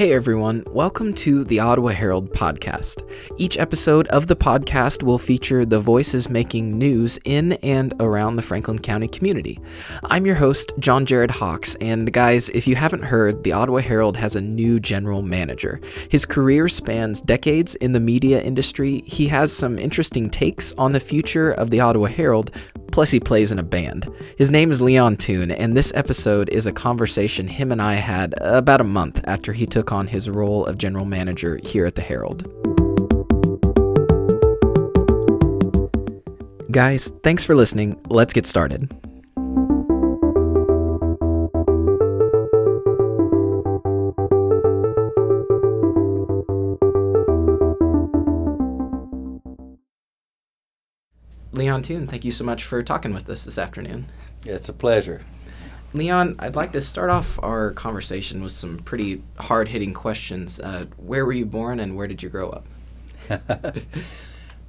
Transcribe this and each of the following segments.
Hey everyone, welcome to the Ottawa Herald Podcast. Each episode of the podcast will feature the voices making news in and around the Franklin County community. I'm your host, John Jared Hawks, and guys, if you haven't heard, the Ottawa Herald has a new general manager. His career spans decades in the media industry. He has some interesting takes on the future of the Ottawa Herald, plus he plays in a band. His name is Leon Toon, and this episode is a conversation him and I had about a month after he took on his role of general manager here at the Herald. Guys, thanks for listening. Let's get started. Leon Toon, thank you so much for talking with us this afternoon. It's a pleasure. Leon, I'd like to start off our conversation with some pretty hard-hitting questions. Where were you born and where did you grow up?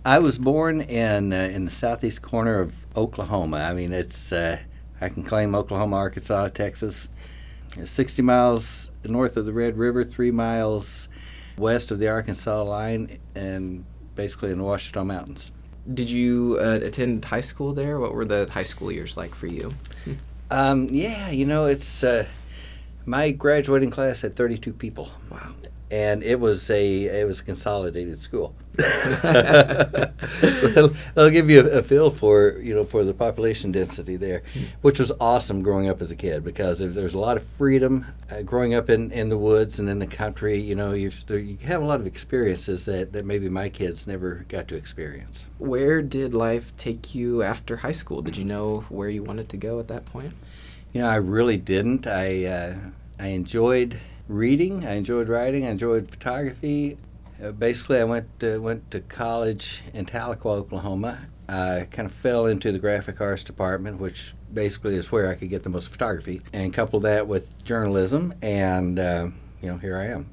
I was born in the southeast corner of Oklahoma. I mean, I can claim Oklahoma, Arkansas, Texas. It's 60 miles north of the Red River, 3 miles west of the Arkansas line, and basically in the Ouachita Mountains. Did you attend high school there? What were the high school years like for you? It's my graduating class had 32 people. Wow. And it was a consolidated school. That'll give you a feel for the population density there, which was awesome growing up as a kid because there's a lot of freedom growing up in the woods and in the country. You have a lot of experiences that maybe my kids never got to experience. Where did life take you after high school? Did you know where you wanted to go at that point? I really didn't. I enjoyed reading, I enjoyed writing, I enjoyed photography. Basically, I went to college in Tahlequah, Oklahoma. I kind of fell into the graphic arts department, which basically is where I could get the most photography, and coupled that with journalism, and here I am.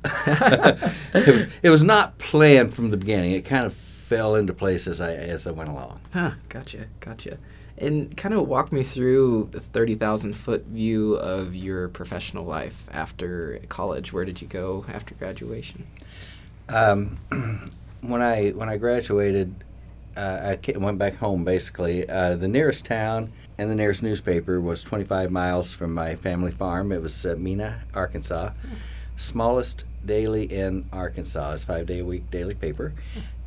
It was not planned from the beginning. It kind of fell into place as I went along. Huh, gotcha. And kind of walk me through the 30,000-foot view of your professional life after college. Where did you go after graduation? When I graduated, I went back home, basically. The nearest town and the nearest newspaper was 25 miles from my family farm. It was Mena, Arkansas. Smallest daily in Arkansas. It's a 5-day-a-week daily paper.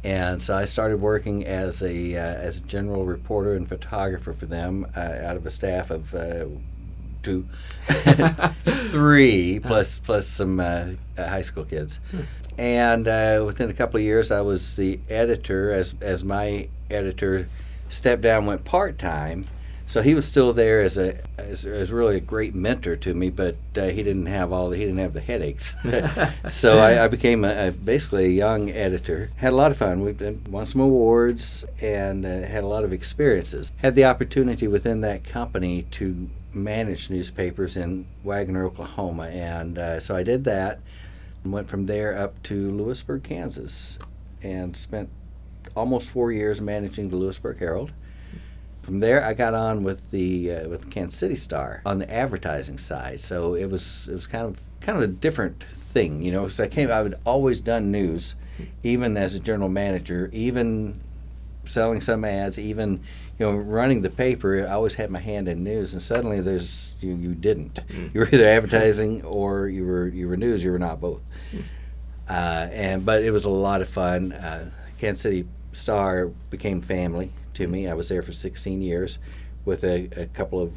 And so I started working as a general reporter and photographer for them out of a staff of 2, 3, plus some high school kids. And within a couple of years, I was the editor. As my editor stepped down, went part-time. So he was still there as really a great mentor to me, but he didn't have the headaches. So I became basically a young editor. Had a lot of fun. We won some awards and had a lot of experiences. Had the opportunity within that company to manage newspapers in Wagoner, Oklahoma, and so I did that. And went from there up to Lewisburg, Kansas, and spent almost 4 years managing the Lewisburg Herald. From there, I got on with the Kansas City Star on the advertising side. So it was kind of a different thing, So I had always done news, even as a general manager, even selling some ads, even running the paper. I always had my hand in news, and suddenly you didn't. You were either advertising or you were news. You were not both. But it was a lot of fun. Kansas City Star became family to me. I was there for 16 years with a couple of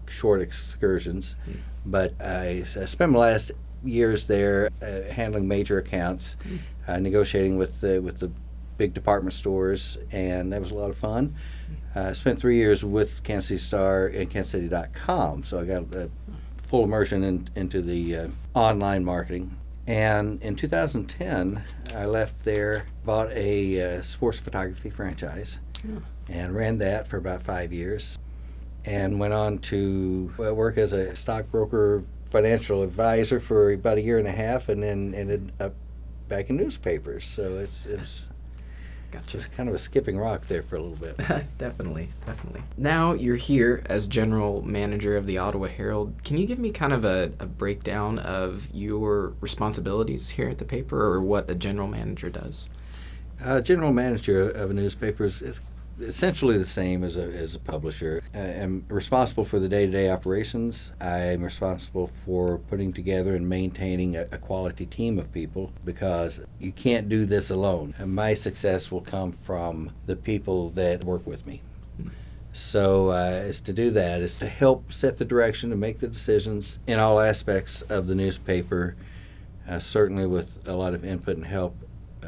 short excursions. But I spent my last years there handling major accounts, negotiating with the big department stores, and that was a lot of fun. I spent 3 years with Kansas City Star and KansasCity.com, so I got a full immersion into the online marketing. And in 2010, I left there, bought a sports photography franchise, and ran that for about 5 years, and went on to work as a stockbroker, financial advisor for about a year and a half, and then ended up back in newspapers. So it's Gotcha. Just kind of a skipping rock there for a little bit. Definitely. Now you're here as general manager of the Ottawa Herald. Can you give me kind of a breakdown of your responsibilities here at the paper, or what a general manager does? General manager of a newspaper is essentially the same as a publisher. I'm responsible for the day-to-day operations. I'm responsible for putting together and maintaining a quality team of people, because you can't do this alone. And my success will come from the people that work with me. So is to do that, is to help set the direction and make the decisions in all aspects of the newspaper, certainly with a lot of input and help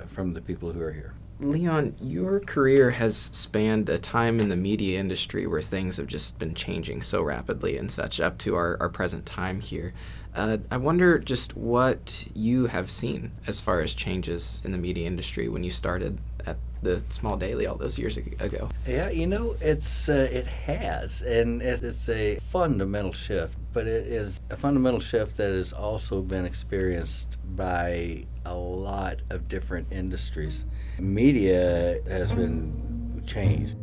from the people who are here. Leon, your career has spanned a time in the media industry where things have just been changing so rapidly and such, up to our present time here. I wonder just what you have seen as far as changes in the media industry when you started at the small daily all those years ago. Yeah, it has, and it's a fundamental shift, but it is a fundamental shift that has also been experienced by a lot of different industries. Media has been changed.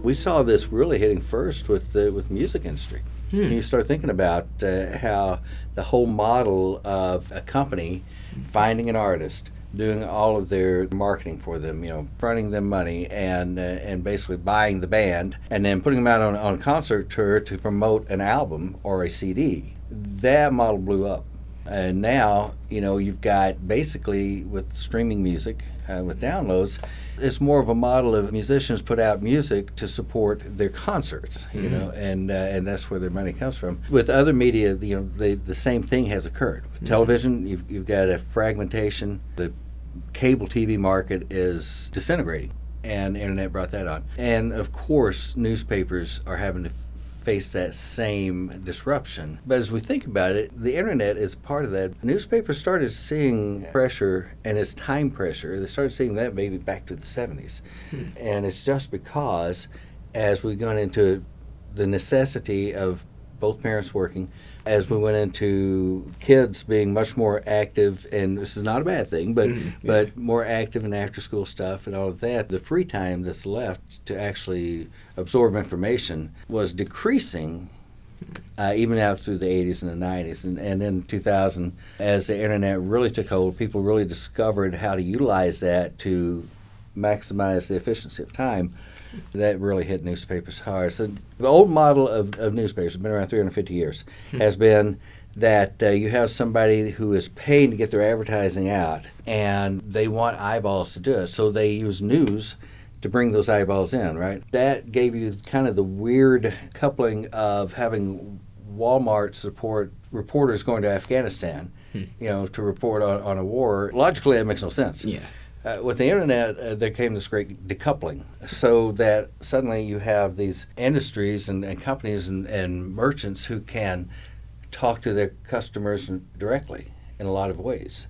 We saw this really hitting first with music industry. You start thinking about how the whole model of a company finding an artist, doing all of their marketing for them, fronting them money, and basically buying the band, and then putting them out on a concert tour to promote an album or a CD. That model blew up. And now, you've got basically with streaming music, with downloads, it's more of a model of musicians put out music to support their concerts, and that's where their money comes from. With other media, the same thing has occurred. With television, you've got a fragmentation. The cable TV market is disintegrating, and the internet brought that on. And of course, newspapers are having to face that same disruption. But as we think about it, the internet is part of that. Newspapers started seeing pressure, and it's time pressure. They started seeing that maybe back to the 70s. And it's just because as we've gone into the necessity of both parents working, as we went into kids being much more active, and this is not a bad thing, but more active in after-school stuff and all of that, the free time that's left to actually absorb information was decreasing, even out through the 80s and the 90s. And then 2000, as the internet really took hold, people really discovered how to utilize that to maximize the efficiency of time. That really hit newspapers hard. So the old model of newspapers, has been around 350 years, has been that you have somebody who is paid to get their advertising out, and they want eyeballs to do it. So they use news to bring those eyeballs in, right? That gave you kind of the weird coupling of having Walmart support reporters going to Afghanistan, to report on a war. Logically, that makes no sense. Yeah. With the internet, there came this great decoupling, so that suddenly you have these industries and companies and merchants who can talk to their customers directly in a lot of ways.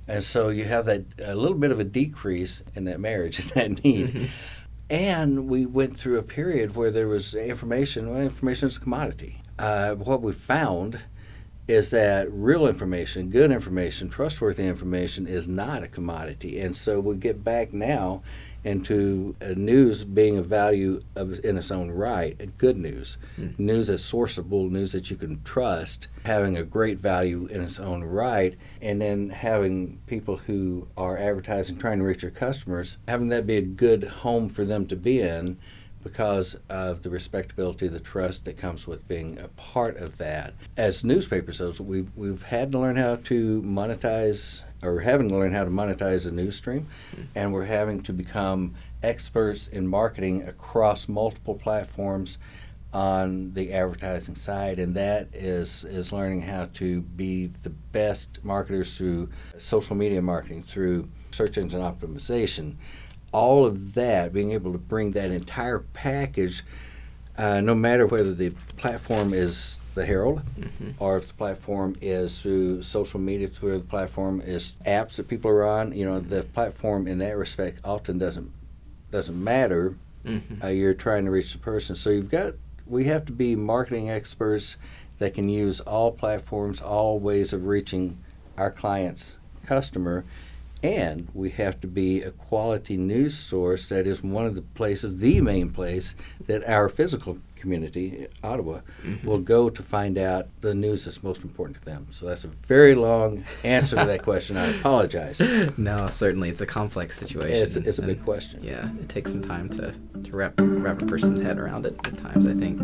And so you have that a little bit of a decrease in that marriage and that need. And we went through a period where there was information. Well, information is a commodity. What we found is that real information, good information, trustworthy information is not a commodity. And so we get back now into news being of value in its own right, good news, news that's sourceable, news that you can trust, having a great value in its own right, and then having people who are advertising, trying to reach their customers, having that be a good home for them to be in, because of the respectability, the trust that comes with being a part of that. As newspapers, we've had to learn how to monetize, or having to learn how to monetize a news stream, and we're having to become experts in marketing across multiple platforms on the advertising side, and that is learning how to be the best marketers through social media marketing, through search engine optimization. All of that, being able to bring that entire package, no matter whether the platform is the Herald, or if the platform is through social media, through the platform is apps that people are on. The platform in that respect often doesn't matter, you're trying to reach the person. So we have to be marketing experts that can use all platforms, all ways of reaching our client's customer. And we have to be a quality news source that is one of the places, the main place, that our physical community, Ottawa, will go to find out the news that's most important to them. So that's a very long answer to that question. I apologize. No, certainly. It's a complex situation. It's a big question. Yeah, it takes some time to wrap a person's head around it at times, I think.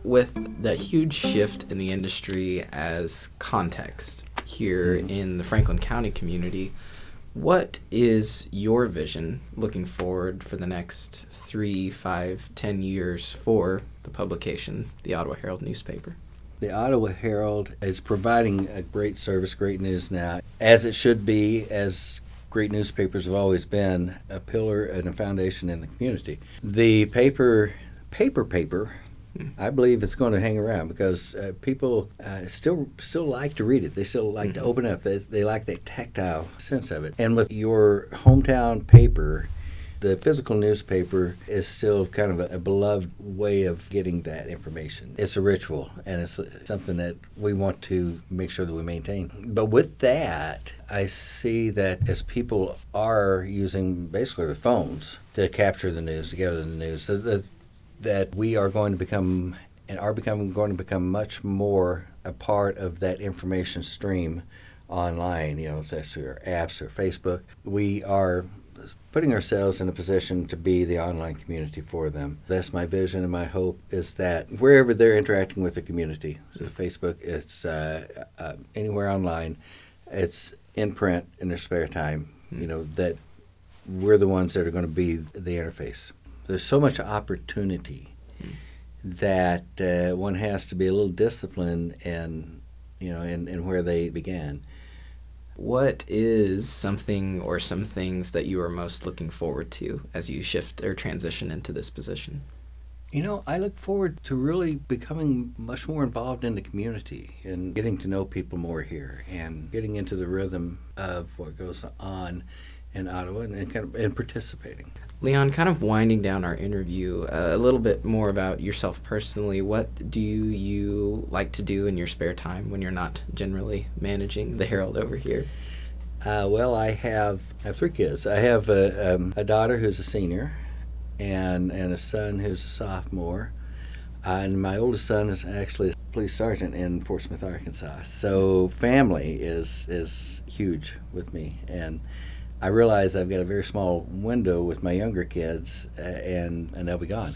With that huge shift in the industry as context here in the Franklin County community, what is your vision looking forward for the next 3, 5, 10 years for the publication, the Ottawa Herald newspaper? The Ottawa Herald is providing a great service, great news now, as it should be, as great newspapers have always been, a pillar and a foundation in the community. The paper, I believe it's going to hang around because people still like to read it. They still like to open up. They like that tactile sense of it. And with your hometown paper, the physical newspaper is still kind of a beloved way of getting that information. It's a ritual, and it's something that we want to make sure that we maintain. But with that, I see that as people are using basically their phones to capture the news, to gather the news, that we are going to become going to become much more a part of that information stream online, that's through our apps or Facebook. We are putting ourselves in a position to be the online community for them. That's my vision, and my hope is that wherever they're interacting with the community, so Facebook, it's anywhere online, it's in print in their spare time, that we're the ones that are going to be the interface. There's so much opportunity that one has to be a little disciplined in where they began. What is something or some things that you are most looking forward to as you shift or transition into this position? I look forward to really becoming much more involved in the community and getting to know people more here and getting into the rhythm of what goes on in Ottawa and participating. Leon, kind of winding down our interview, a little bit more about yourself personally. What do you like to do in your spare time when you're not generally managing the Herald over here? Well, I have 3 kids. I have a daughter who's a senior and a son who's a sophomore. And my oldest son is actually a police sergeant in Fort Smith, Arkansas. So family is huge with me. And I realize I've got a very small window with my younger kids, and they'll be gone.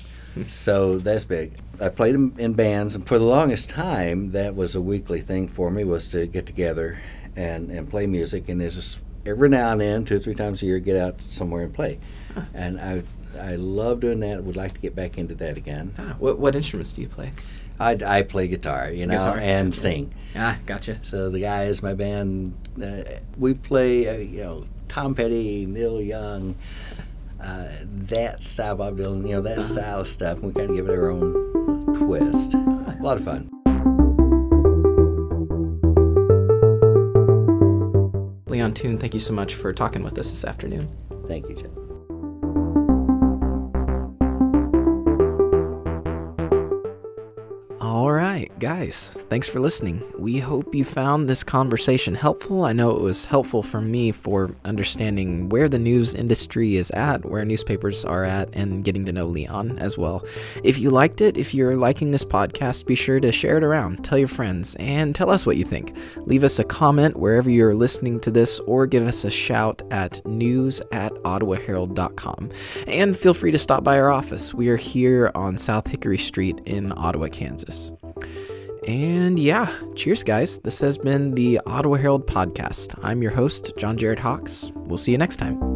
So that's big. I played in bands, and for the longest time, that was a weekly thing for me, was to get together and play music. And there's just every now and then, 2 or 3 times a year, get out somewhere and play. And I love doing that. Would like to get back into that again. What instruments do you play? I play guitar, and sing. Gotcha. So the guys, my band, we play, Tom Petty, Neil Young, that style, Bob Dylan, that style of stuff. And we kind of give it our own twist. A lot of fun. Leon Toon, thank you so much for talking with us this afternoon. Thank you, Jeff. All right, guys, thanks for listening. We hope you found this conversation helpful. I know it was helpful for me for understanding where the news industry is at, where newspapers are at, and getting to know Leon as well. If you liked it, if you're liking this podcast, be sure to share it around, tell your friends, and tell us what you think. Leave us a comment wherever you're listening to this, or give us a shout at news@ottawaherald.com. And feel free to stop by our office. We are here on South Hickory Street in Ottawa, Kansas. And yeah, cheers, guys. This has been the Ottawa Herald Podcast. I'm your host, John Jared Hawks. We'll see you next time.